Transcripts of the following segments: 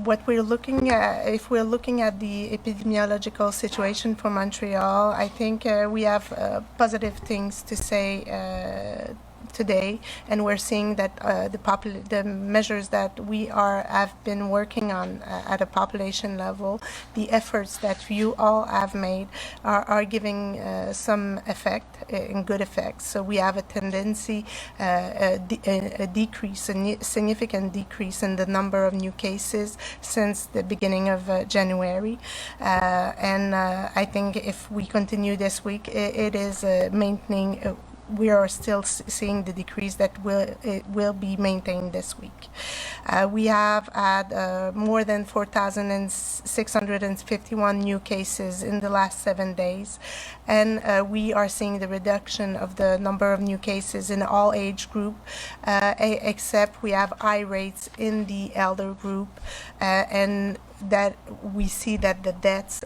What we're looking at, if we're looking at the epidemiological situation for Montreal, I think we have positive things to say today, and we're seeing that the measures that we have been working on at a population level, the efforts that you all have made are giving some effect, and good effects. So we have a tendency, a decrease, a significant decrease in the number of new cases since the beginning of January, and I think if we continue this week, it is maintaining. We are still seeing the decrease that will be maintained this week. We have had more than 4,651 new cases in the last 7 days, and we are seeing the reduction of the number of new cases in all age group, except we have high rates in the elder group, and that we see that the deaths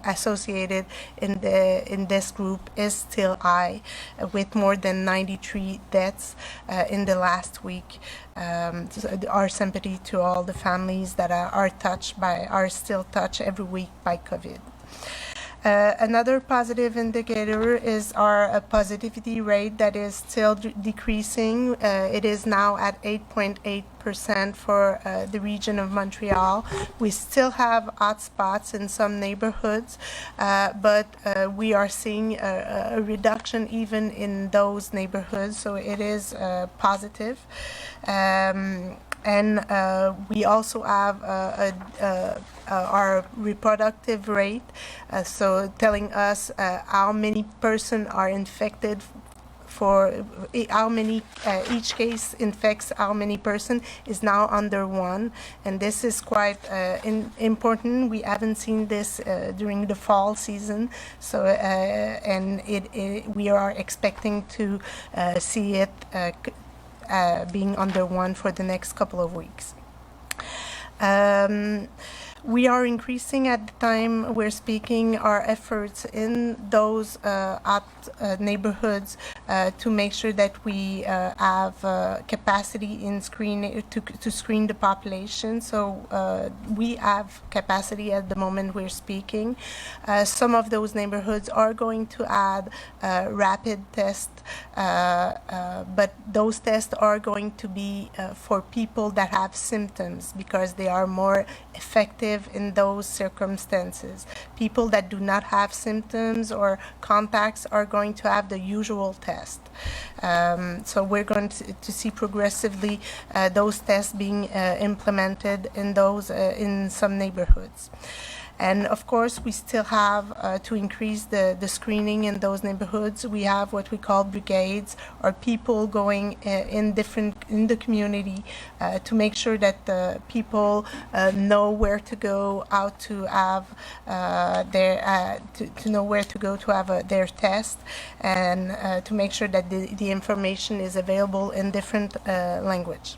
associated in this group is still high, with more than 93 deaths in the last week. So our sympathy to all the families that are still touched every week by COVID. Another positive indicator is our positivity rate that is still decreasing. It is now at 8.8% for the region of Montreal. We still have hotspots in some neighborhoods, but we are seeing a reduction even in those neighborhoods, so it is positive. And we also have our reproductive rate, so telling us how many persons are infected, for how many each case infects how many persons, is now under 1, and this is quite important. We haven't seen this during the fall season, so and we are expecting to see it being under 1 for the next couple of weeks. We are increasing, at the time we're speaking, our efforts in those neighborhoods to make sure that we have capacity in screening to screen the population. So we have capacity at the moment we're speaking. Some of those neighborhoods are going to add rapid tests, but those tests are going to be for people that have symptoms, because they are more effective in those circumstances. People that do not have symptoms or contacts are going to have the usual test. So we're going to see progressively those tests being implemented in in some neighborhoods. And of course, we still have to increase the screening in those neighborhoods. We have what we call brigades, or people going in the community to make sure that the people know where to go, how to have to know where to go to have their test, and to make sure that the information is available in different language.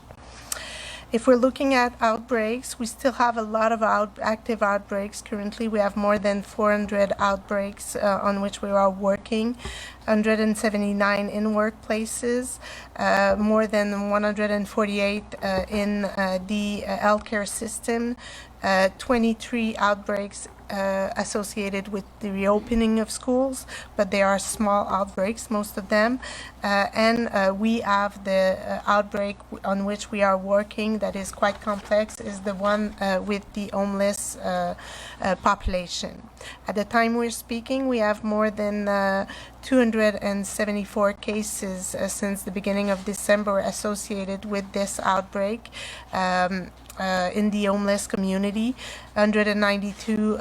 If we're looking at outbreaks, we still have a lot of active outbreaks. Currently, we have more than 400 outbreaks on which we are working, 179 in workplaces, more than 148 in the healthcare system, 23 outbreaks associated with the reopening of schools, but they are small outbreaks, most of them. And we have the outbreak on which we are working that is quite complex, is the one with the homeless population. At the time we're speaking, we have more than 274 cases since the beginning of December associated with this outbreak. In the homeless community, 192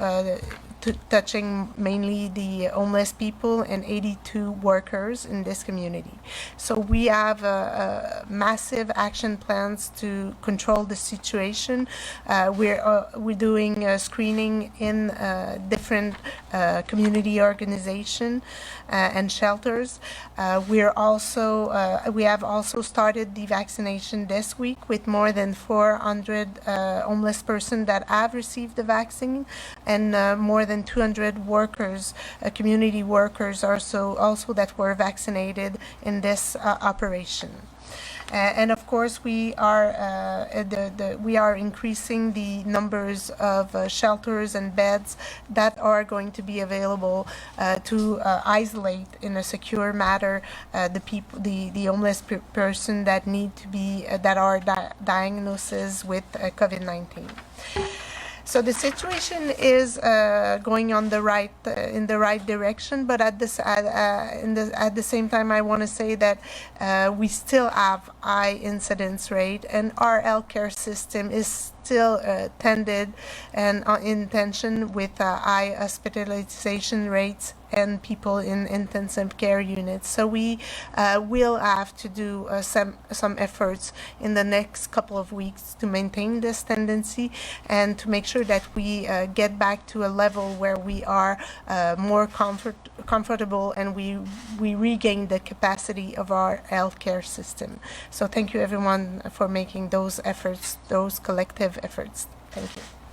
touching mainly the homeless people, and 82 workers in this community. So we have massive action plans to control the situation. We're doing screening in different community organizations and shelters. We have also started the vaccination this week with more than 400 homeless persons that have received the vaccine, and more than 200 workers, community workers also that were vaccinated in this operation. And of course, course, we are increasing the numbers of shelters and beds that are going to be available to isolate in a secure manner the homeless person that need to be that are diagnosed with COVID-19. So the situation is going on the in the right direction, but at the same time, I want to say that we still have high incidence rate, and our healthcare system is still tended and in tension with high hospitalization rates and people in intensive care units. So we will have to do some efforts in the next couple of weeks to maintain this tendency and to make sure that we get back to a level where we are more comfortable and we regain the capacity of our healthcare system. So thank you everyone for making those efforts, those collective efforts. Thank you.